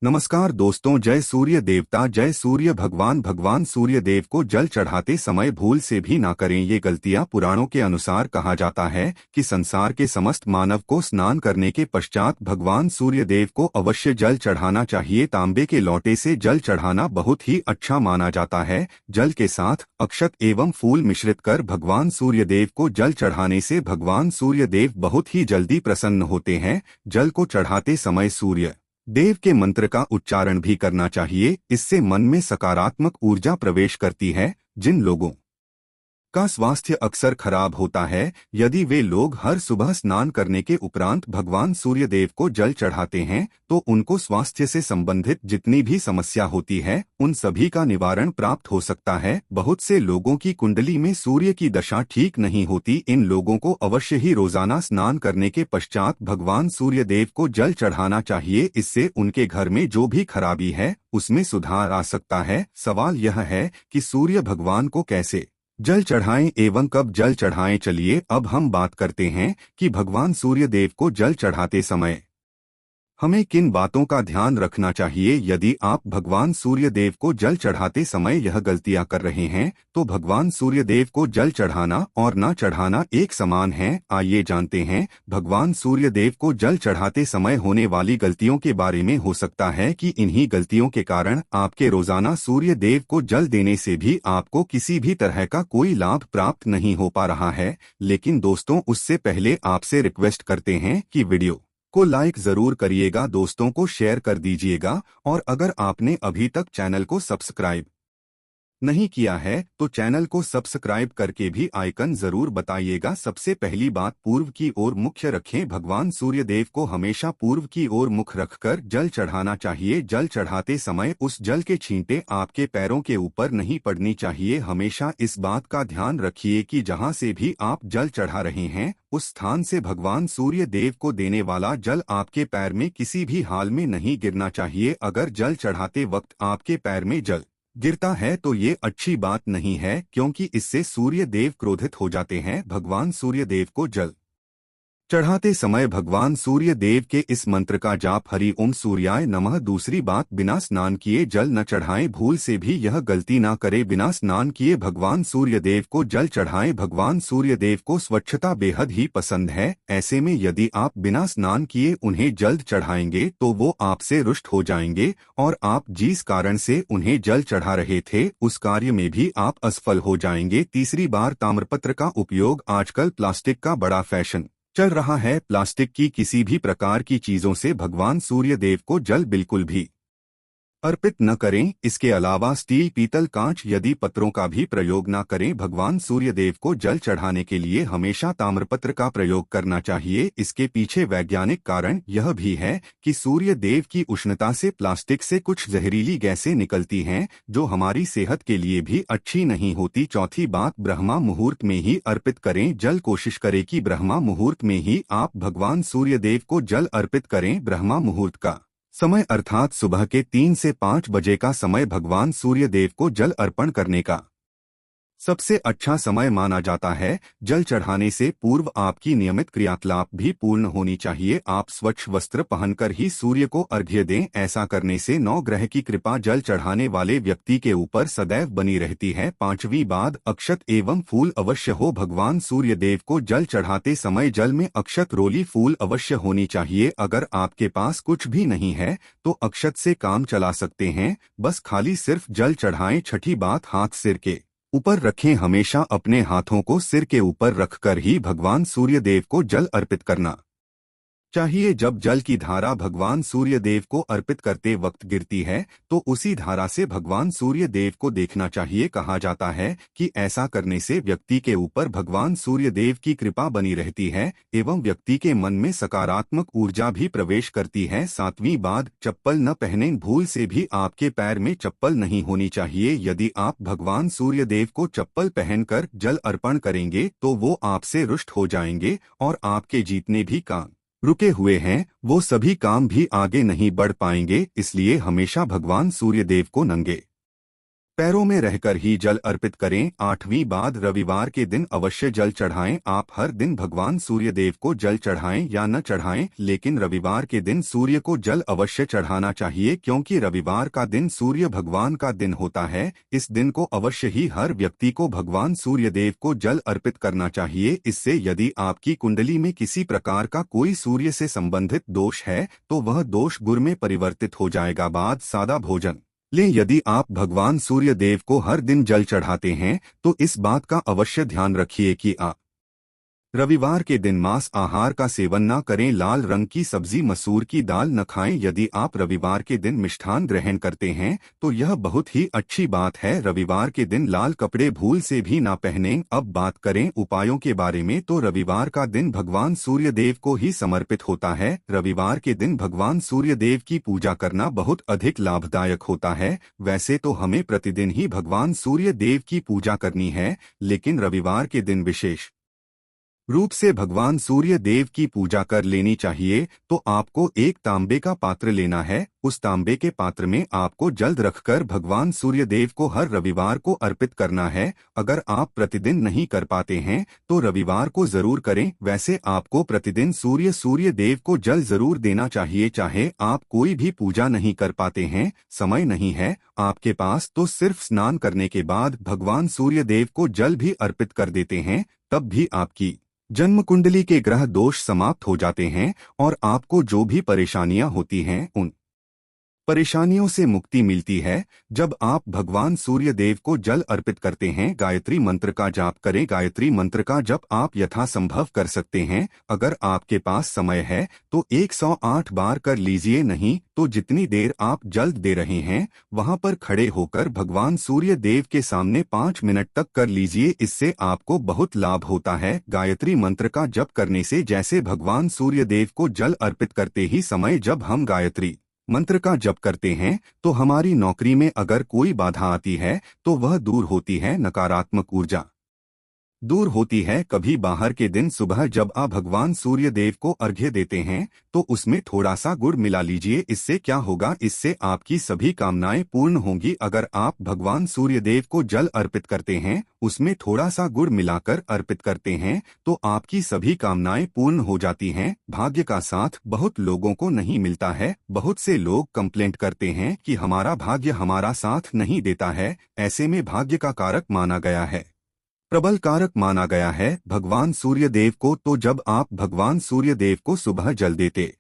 नमस्कार दोस्तों, जय सूर्य देवता, जय सूर्य भगवान। भगवान सूर्य देव को जल चढ़ाते समय भूल से भी ना करें ये गलतियां। पुराणों के अनुसार कहा जाता है कि संसार के समस्त मानव को स्नान करने के पश्चात भगवान सूर्य देव को अवश्य जल चढ़ाना चाहिए। तांबे के लोटे से जल चढ़ाना बहुत ही अच्छा माना जाता है। जल के साथ अक्षत एवं फूल मिश्रित कर भगवान सूर्य देव को जल चढ़ाने से भगवान सूर्य देव बहुत ही जल्दी प्रसन्न होते हैं। जल को चढ़ाते समय सूर्य देव के मंत्र का उच्चारण भी करना चाहिए। इससे मन में सकारात्मक ऊर्जा प्रवेश करती है। जिन लोगों का स्वास्थ्य अक्सर खराब होता है, यदि वे लोग हर सुबह स्नान करने के उपरांत भगवान सूर्य देव को जल चढ़ाते हैं तो उनको स्वास्थ्य से संबंधित जितनी भी समस्या होती है उन सभी का निवारण प्राप्त हो सकता है। बहुत से लोगों की कुंडली में सूर्य की दशा ठीक नहीं होती। इन लोगों को अवश्य ही रोजाना स्नान करने के पश्चात भगवान सूर्य देव को जल चढ़ाना चाहिए। इससे उनके घर में जो भी खराबी है उसमें सुधार आ सकता है। सवाल यह है कि सूर्य भगवान को कैसे जल चढ़ाएं एवं कब जल चढ़ाएं। चलिए अब हम बात करते हैं कि भगवान सूर्य देव को जल चढ़ाते समय हमें किन बातों का ध्यान रखना चाहिए। यदि आप भगवान सूर्य देव को जल चढ़ाते समय यह गलतियां कर रहे हैं तो भगवान सूर्य देव को जल चढ़ाना और न चढ़ाना एक समान है। आइए जानते हैं भगवान सूर्य देव को जल चढ़ाते समय होने वाली गलतियों के बारे में। हो सकता है कि इन्हीं गलतियों के कारण आपके रोजाना सूर्य देव को जल देने से भी आपको किसी भी तरह का कोई लाभ प्राप्त नहीं हो पा रहा है। लेकिन दोस्तों, उससे पहले आपसे रिक्वेस्ट करते हैं कि वीडियो को लाइक जरूर करिएगा, दोस्तों को शेयर कर दीजिएगा और अगर आपने अभी तक चैनल को सब्सक्राइब नहीं किया है तो चैनल को सब्सक्राइब करके भी आइकन जरूर बताइएगा। सबसे पहली बात, पूर्व की ओर मुख्य रखें। भगवान सूर्य देव को हमेशा पूर्व की ओर मुख रखकर जल चढ़ाना चाहिए। जल चढ़ाते समय उस जल के छींटे आपके पैरों के ऊपर नहीं पड़नी चाहिए। हमेशा इस बात का ध्यान रखिए कि जहां से भी आप जल चढ़ा रहे हैं उस स्थान से भगवान सूर्य देव को देने वाला जल आपके पैर में किसी भी हाल में नहीं गिरना चाहिए। अगर जल चढ़ाते वक्त आपके पैर में जल गिरता है तो ये अच्छी बात नहीं है, क्योंकि इससे सूर्य देव क्रोधित हो जाते हैं। भगवान सूर्य देव को जल चढ़ाते समय भगवान सूर्य देव के इस मंत्र का जाप हरि ओम सूर्याय नमः। दूसरी बात, बिना स्नान किए जल न चढ़ाएं। भूल से भी यह गलती ना करें। बिना स्नान किए भगवान सूर्य देव को जल चढ़ाएं। भगवान सूर्य देव को स्वच्छता बेहद ही पसंद है। ऐसे में यदि आप बिना स्नान किए उन्हें जल चढ़ाएंगे तो वो आपसे रुष्ट हो जाएंगे और आप जिस कारण से उन्हें जल चढ़ा रहे थे उस कार्य में भी आप असफल हो जाएंगे। तीसरी बार, ताम्रपत्र का उपयोग। आजकल प्लास्टिक का बड़ा फैशन चल रहा है। प्लास्टिक की किसी भी प्रकार की चीजों से भगवान सूर्य देव को जल बिल्कुल भी अर्पित न करें। इसके अलावा स्टील, पीतल, कांच यदि पत्रों का भी प्रयोग न करें। भगवान सूर्य देव को जल चढ़ाने के लिए हमेशा ताम्रपत्र का प्रयोग करना चाहिए। इसके पीछे वैज्ञानिक कारण यह भी है कि सूर्य देव की उष्णता से प्लास्टिक से कुछ जहरीली गैसें निकलती हैं जो हमारी सेहत के लिए भी अच्छी नहीं होती। चौथी बात, ब्रह्मा मुहूर्त में ही अर्पित करें जल। कोशिश करें कि ब्रह्मा मुहूर्त में ही आप भगवान सूर्य देव को जल अर्पित करें। ब्रह्मा मुहूर्त का समय अर्थात सुबह के 3 से 5 बजे का समय भगवान सूर्य देव को जल अर्पण करने का सबसे अच्छा समय माना जाता है। जल चढ़ाने से पूर्व आपकी नियमित क्रियाकलाप भी पूर्ण होनी चाहिए। आप स्वच्छ वस्त्र पहनकर ही सूर्य को अर्घ्य दें। ऐसा करने से 9 ग्रह की कृपा जल चढ़ाने वाले व्यक्ति के ऊपर सदैव बनी रहती है। पांचवी बात, अक्षत एवं फूल अवश्य हो। भगवान सूर्य देव को जल चढ़ाते समय जल में अक्षत, रोली, फूल अवश्य होनी चाहिए। अगर आपके पास कुछ भी नहीं है तो अक्षत से काम चला सकते हैं, बस खाली सिर्फ जल चढ़ाएं। छठी बात, हाथ सिर के ऊपर रखें। हमेशा अपने हाथों को सिर के ऊपर रखकर ही भगवान सूर्य देव को जल अर्पित करना चाहिए। जब जल की धारा भगवान सूर्य देव को अर्पित करते वक्त गिरती है तो उसी धारा से भगवान सूर्य देव को देखना चाहिए। कहा जाता है कि ऐसा करने से व्यक्ति के ऊपर भगवान सूर्य देव की कृपा बनी रहती है एवं व्यक्ति के मन में सकारात्मक ऊर्जा भी प्रवेश करती है। सातवीं बात, चप्पल न पहनें। भूल से भी आपके पैर में चप्पल नहीं होनी चाहिए। यदि आप भगवान सूर्य देव को चप्पल पहनकर जल अर्पण करेंगे तो वो आपसे रुष्ट हो जाएंगे और आपके जितने भी काम रुके हुए हैं वो सभी काम भी आगे नहीं बढ़ पाएंगे। इसलिए हमेशा भगवान सूर्य देव को नंगे पैरों में रहकर ही जल अर्पित करें। 8वीं बात, रविवार के दिन अवश्य जल चढ़ाएं। आप हर दिन भगवान सूर्य देव को जल चढ़ाएं या न चढ़ाएं, लेकिन रविवार के दिन सूर्य को जल अवश्य चढ़ाना चाहिए, क्योंकि रविवार का दिन सूर्य भगवान का दिन होता है। इस दिन को अवश्य ही हर व्यक्ति को भगवान सूर्य देव को जल अर्पित करना चाहिए। इससे यदि आपकी कुंडली में किसी प्रकार का कोई सूर्य से संबंधित दोष है तो वह दोष गुर में परिवर्तित हो जाएगा। बाद सादा भोजन ले। यदि आप भगवान सूर्य देव को हर दिन जल चढ़ाते हैं तो इस बात का अवश्य ध्यान रखिए कि आप रविवार के दिन मांस आहार का सेवन न करें। लाल रंग की सब्जी, मसूर की दाल न खाएं। यदि आप रविवार के दिन मिष्ठान ग्रहण करते हैं तो यह बहुत ही अच्छी बात है। रविवार के दिन लाल कपड़े भूल से भी ना पहनें। अब बात करें उपायों के बारे में, तो रविवार का दिन भगवान सूर्य देव को ही समर्पित होता है। रविवार के दिन भगवान सूर्य देव की पूजा करना बहुत अधिक लाभदायक होता है। वैसे तो हमें प्रतिदिन ही भगवान सूर्य देव की पूजा करनी है, लेकिन रविवार के दिन विशेष रूप से भगवान सूर्य देव की पूजा कर लेनी चाहिए। तो आपको एक तांबे का पात्र लेना है। उस तांबे के पात्र में आपको जल रखकर भगवान सूर्य देव को हर रविवार को अर्पित करना है। अगर आप प्रतिदिन नहीं कर पाते हैं तो रविवार को जरूर करें। वैसे आपको प्रतिदिन सूर्य देव को जल जरूर देना चाहिए। चाहे आप कोई भी पूजा नहीं कर पाते हैं, समय नहीं है आपके पास, तो सिर्फ स्नान करने के बाद भगवान सूर्य देव को जल भी अर्पित कर देते हैं, तब भी आपकी जन्म कुंडली के ग्रह दोष समाप्त हो जाते हैं और आपको जो भी परेशानियां होती हैं उन परेशानियों से मुक्ति मिलती है। जब आप भगवान सूर्य देव को जल अर्पित करते हैं, गायत्री मंत्र का जाप करें। गायत्री मंत्र का जप आप यथासंभव कर सकते हैं। अगर आपके पास समय है तो 108 बार कर लीजिए, नहीं तो जितनी देर आप जल दे रहे हैं वहां पर खड़े होकर भगवान सूर्य देव के सामने 5 मिनट तक कर लीजिए। इससे आपको बहुत लाभ होता है। गायत्री मंत्र का जप करने से जैसे भगवान सूर्य देव को जल अर्पित करते ही समय जब हम गायत्री मंत्र का जप करते हैं तो हमारी नौकरी में अगर कोई बाधा आती है तो वह दूर होती है, नकारात्मक ऊर्जा दूर होती है। कभी बाहर के दिन सुबह जब आप भगवान सूर्य देव को अर्घ्य देते हैं तो उसमें थोड़ा सा गुड़ मिला लीजिए। इससे क्या होगा, इससे आपकी सभी कामनाएं पूर्ण होंगी। अगर आप भगवान सूर्य देव को जल अर्पित करते हैं, उसमें थोड़ा सा गुड़ मिलाकर अर्पित करते हैं, तो आपकी सभी कामनाएं पूर्ण हो जाती हैं। भाग्य का साथ बहुत लोगों को नहीं मिलता है। बहुत से लोग कंप्लेंट करते हैं कि हमारा भाग्य हमारा साथ नहीं देता है। ऐसे में भाग्य का कारक माना गया है, प्रबल कारक माना गया है भगवान सूर्य देव को। तो जब आप भगवान सूर्य देव को सुबह जल देते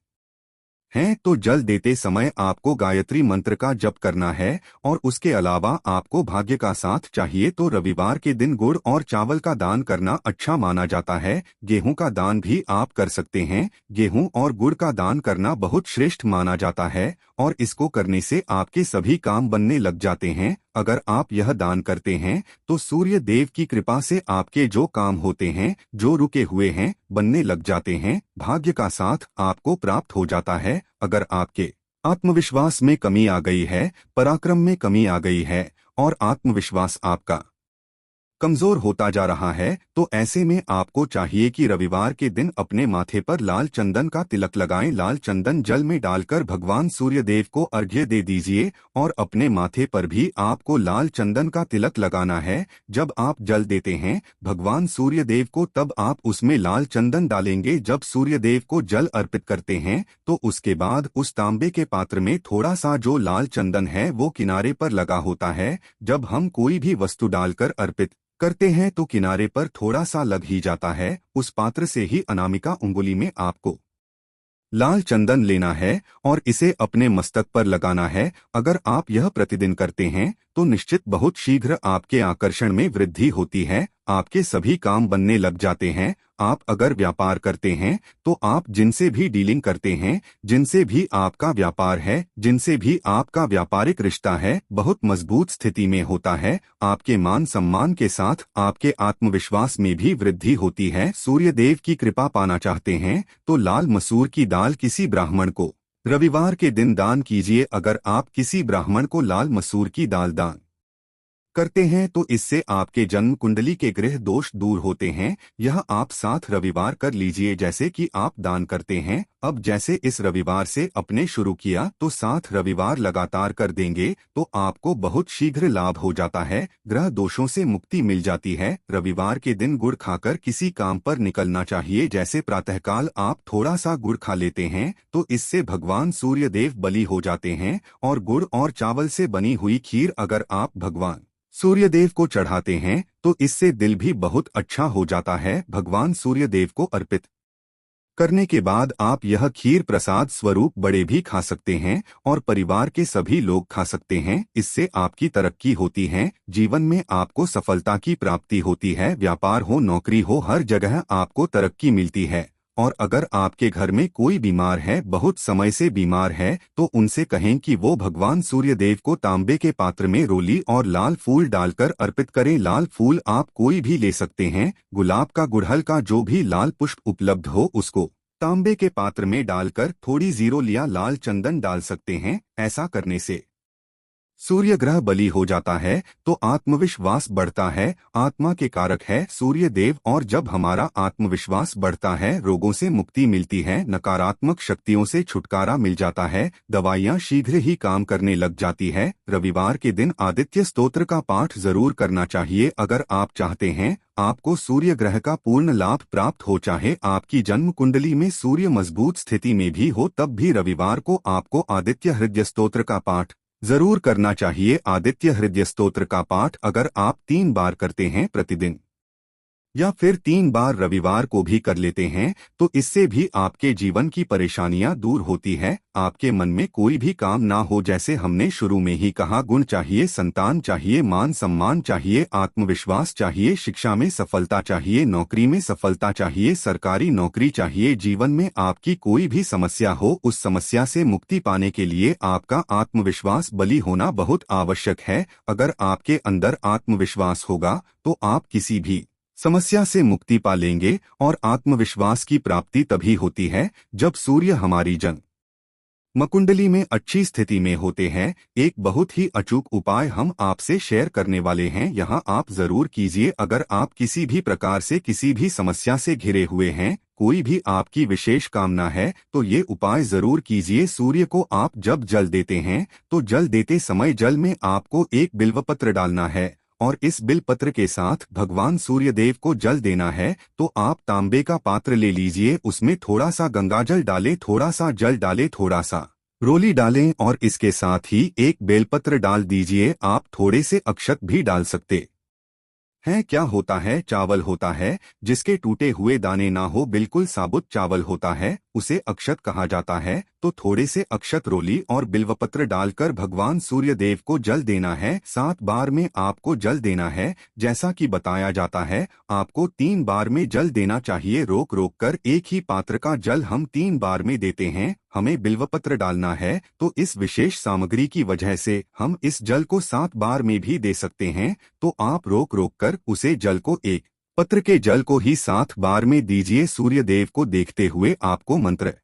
हैं तो जल देते समय आपको गायत्री मंत्र का जप करना है। और उसके अलावा आपको भाग्य का साथ चाहिए तो रविवार के दिन गुड़ और चावल का दान करना अच्छा माना जाता है। गेहूं का दान भी आप कर सकते हैं। गेहूं और गुड़ का दान करना बहुत श्रेष्ठ माना जाता है और इसको करने से आपके सभी काम बनने लग जाते हैं। अगर आप यह दान करते हैं तो सूर्य देव की कृपा से आपके जो काम होते हैं, जो रुके हुए हैं, बनने लग जाते हैं। भाग्य का साथ आपको प्राप्त हो जाता है। अगर आपके आत्मविश्वास में कमी आ गई है, पराक्रम में कमी आ गई है और आत्मविश्वास आपका कमजोर होता जा रहा है, तो ऐसे में आपको चाहिए कि रविवार के दिन अपने माथे पर लाल चंदन का तिलक लगाएं। लाल चंदन जल में डालकर भगवान सूर्य देव को अर्घ्य दे दीजिए और अपने माथे पर भी आपको लाल चंदन का तिलक लगाना है। जब आप जल देते हैं भगवान सूर्य देव को, तब आप उसमें लाल चंदन डालेंगे। जब सूर्य देव को जल अर्पित करते हैं तो उसके बाद उस तांबे के पात्र में थोड़ा सा जो लाल चंदन है वो किनारे पर लगा होता है। जब हम कोई भी वस्तु डालकर अर्पित करते हैं तो किनारे पर थोड़ा सा लग ही जाता है। उस पात्र से ही अनामिका उंगली में आपको लाल चंदन लेना है और इसे अपने मस्तक पर लगाना है। अगर आप यह प्रतिदिन करते हैं तो निश्चित बहुत शीघ्र आपके आकर्षण में वृद्धि होती है। आपके सभी काम बनने लग जाते हैं। आप अगर व्यापार करते हैं तो आप जिनसे भी डीलिंग करते हैं, जिनसे भी आपका व्यापार है, जिनसे भी आपका व्यापारिक रिश्ता है, बहुत मजबूत स्थिति में होता है। आपके मान सम्मान के साथ आपके आत्मविश्वास में भी वृद्धि होती है। सूर्य देव की कृपा पाना चाहते हैं तो लाल मसूर की दाल किसी ब्राह्मण को रविवार के दिन दान कीजिए। अगर आप किसी ब्राह्मण को लाल मसूर की दाल दान करते हैं तो इससे आपके जन्म कुंडली के ग्रह दोष दूर होते हैं। यह आप 7 रविवार कर लीजिए जैसे कि आप दान करते हैं। अब जैसे इस रविवार से अपने शुरू किया तो 7 रविवार लगातार कर देंगे तो आपको बहुत शीघ्र लाभ हो जाता है, ग्रह दोषों से मुक्ति मिल जाती है। रविवार के दिन गुड़ खाकर किसी काम पर निकलना चाहिए। जैसे प्रातःकाल आप थोड़ा सा गुड़ खा लेते हैं तो इससे भगवान सूर्य देव बलि हो जाते हैं। और गुड़ और चावल से बनी हुई खीर अगर आप भगवान सूर्यदेव को चढ़ाते हैं तो इससे दिल भी बहुत अच्छा हो जाता है। भगवान सूर्यदेव को अर्पित करने के बाद आप यह खीर प्रसाद स्वरूप बड़े भी खा सकते हैं और परिवार के सभी लोग खा सकते हैं। इससे आपकी तरक्की होती है, जीवन में आपको सफलता की प्राप्ति होती है। व्यापार हो, नौकरी हो, हर जगह आपको तरक्की मिलती है। और अगर आपके घर में कोई बीमार है, बहुत समय से बीमार है, तो उनसे कहें कि वो भगवान सूर्यदेव को तांबे के पात्र में रोली और लाल फूल डालकर अर्पित करें। लाल फूल आप कोई भी ले सकते हैं, गुलाब का, गुड़हल का, जो भी लाल पुष्प उपलब्ध हो उसको तांबे के पात्र में डालकर थोड़ी जीरो या लाल चंदन डाल सकते हैं। ऐसा करने से सूर्य ग्रह बलि हो जाता है तो आत्मविश्वास बढ़ता है। आत्मा के कारक है सूर्य देव, और जब हमारा आत्मविश्वास बढ़ता है रोगों से मुक्ति मिलती है, नकारात्मक शक्तियों से छुटकारा मिल जाता है, दवाइयाँ शीघ्र ही काम करने लग जाती है। रविवार के दिन आदित्य स्तोत्र का पाठ जरूर करना चाहिए अगर आप चाहते हैं आपको सूर्य ग्रह का पूर्ण लाभ प्राप्त हो। चाहे आपकी जन्म कुंडली में सूर्य मजबूत स्थिति में भी हो तब भी रविवार को आपको आदित्य हृदय स्तोत्र का पाठ जरूर करना चाहिए। आदित्य हृदय स्तोत्र का पाठ अगर आप 3 बार करते हैं प्रतिदिन या फिर 3 बार रविवार को भी कर लेते हैं तो इससे भी आपके जीवन की परेशानियां दूर होती है। आपके मन में कोई भी काम ना हो, जैसे हमने शुरू में ही कहा, गुण चाहिए, संतान चाहिए, मान सम्मान चाहिए, आत्मविश्वास चाहिए, शिक्षा में सफलता चाहिए, नौकरी में सफलता चाहिए, सरकारी नौकरी चाहिए। जीवन में आपकी कोई भी समस्या हो, उस समस्या से मुक्ति पाने के लिए आपका आत्मविश्वास बली होना बहुत आवश्यक है। अगर आपके अंदर आत्मविश्वास होगा तो आप किसी भी समस्या से मुक्ति पा लेंगे। और आत्मविश्वास की प्राप्ति तभी होती है जब सूर्य हमारी जन्म कुंडली में अच्छी स्थिति में होते हैं। एक बहुत ही अचूक उपाय हम आपसे शेयर करने वाले हैं, यहां आप जरूर कीजिए। अगर आप किसी भी प्रकार से किसी भी समस्या से घिरे हुए हैं, कोई भी आपकी विशेष कामना है, तो ये उपाय जरूर कीजिए। सूर्य को आप जब जल देते हैं तो जल देते समय जल में आपको एक बिल्वपत्र डालना है और इस बिलपत्र के साथ भगवान सूर्यदेव को जल देना है। तो आप तांबे का पात्र ले लीजिए, उसमें थोड़ा सा गंगाजल डालें, थोड़ा सा जल डालें, थोड़ा सा रोली डालें और इसके साथ ही एक बेलपत्र डाल दीजिए। आप थोड़े से अक्षत भी डाल सकते हैं। क्या होता है, चावल होता है जिसके टूटे हुए दाने ना हो, बिल्कुल साबुत चावल होता है, उसे अक्षत कहा जाता है। तो थोड़े से अक्षत रोली और बिल्वपत्र डालकर भगवान सूर्यदेव को जल देना है। 7 बार में आपको जल देना है। जैसा कि बताया जाता है आपको 3 बार में जल देना चाहिए, रोक रोक कर। एक ही पात्र का जल हम 3 बार में देते हैं, हमें बिल्वपत्र डालना है। तो इस विशेष सामग्री की वजह से हम इस जल को 7 बार में भी दे सकते हैं। तो आप रोक रोक कर उसे जल को, एक पत्र के जल को ही 7 बार में दीजिए। सूर्यदेव को देखते हुए आपको मंत्र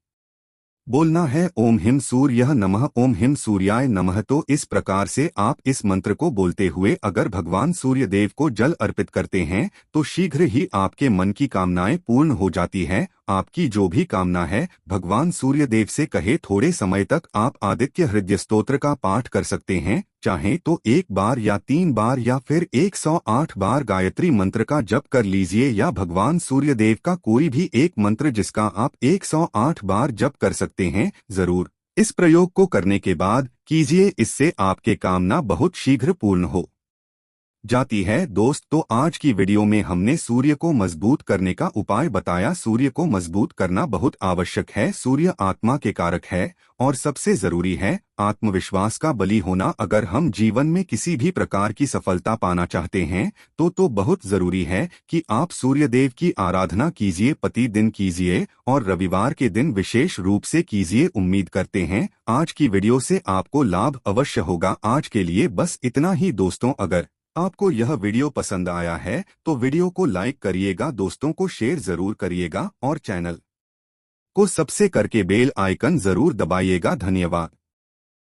बोलना है, ओम हिम सूर्यः नमः, ओम हिम सूर्याय नमः। तो इस प्रकार से आप इस मंत्र को बोलते हुए अगर भगवान सूर्यदेव को जल अर्पित करते हैं तो शीघ्र ही आपके मन की कामनाएं पूर्ण हो जाती है। आपकी जो भी कामना है भगवान सूर्यदेव से कहे। थोड़े समय तक आप आदित्य हृदय स्तोत्र का पाठ कर सकते हैं, चाहें तो 1 बार या 3 बार या फिर 108 बार गायत्री मंत्र का जप कर लीजिए, या भगवान सूर्यदेव का कोई भी एक मंत्र जिसका आप 108 बार जप कर सकते हैं। जरूर इस प्रयोग को करने के बाद कीजिए, इससे आपके कामना बहुत शीघ्र पूर्ण हो जाती है। दोस्त, तो आज की वीडियो में हमने सूर्य को मजबूत करने का उपाय बताया। सूर्य को मजबूत करना बहुत आवश्यक है। सूर्य आत्मा के कारक है और सबसे जरूरी है आत्मविश्वास का बली होना। अगर हम जीवन में किसी भी प्रकार की सफलता पाना चाहते हैं तो बहुत जरूरी है कि आप सूर्यदेव की आराधना कीजिए, प्रतिदिन कीजिए और रविवार के दिन विशेष रूप से कीजिए। उम्मीद करते हैं आज की वीडियो से आपको लाभ अवश्य होगा। आज के लिए बस इतना ही दोस्तों। अगर आपको यह वीडियो पसंद आया है तो वीडियो को लाइक करिएगा, दोस्तों को शेयर जरूर करिएगा और चैनल को सब्सक्राइब करके बेल आइकन जरूर दबाइएगा। धन्यवाद।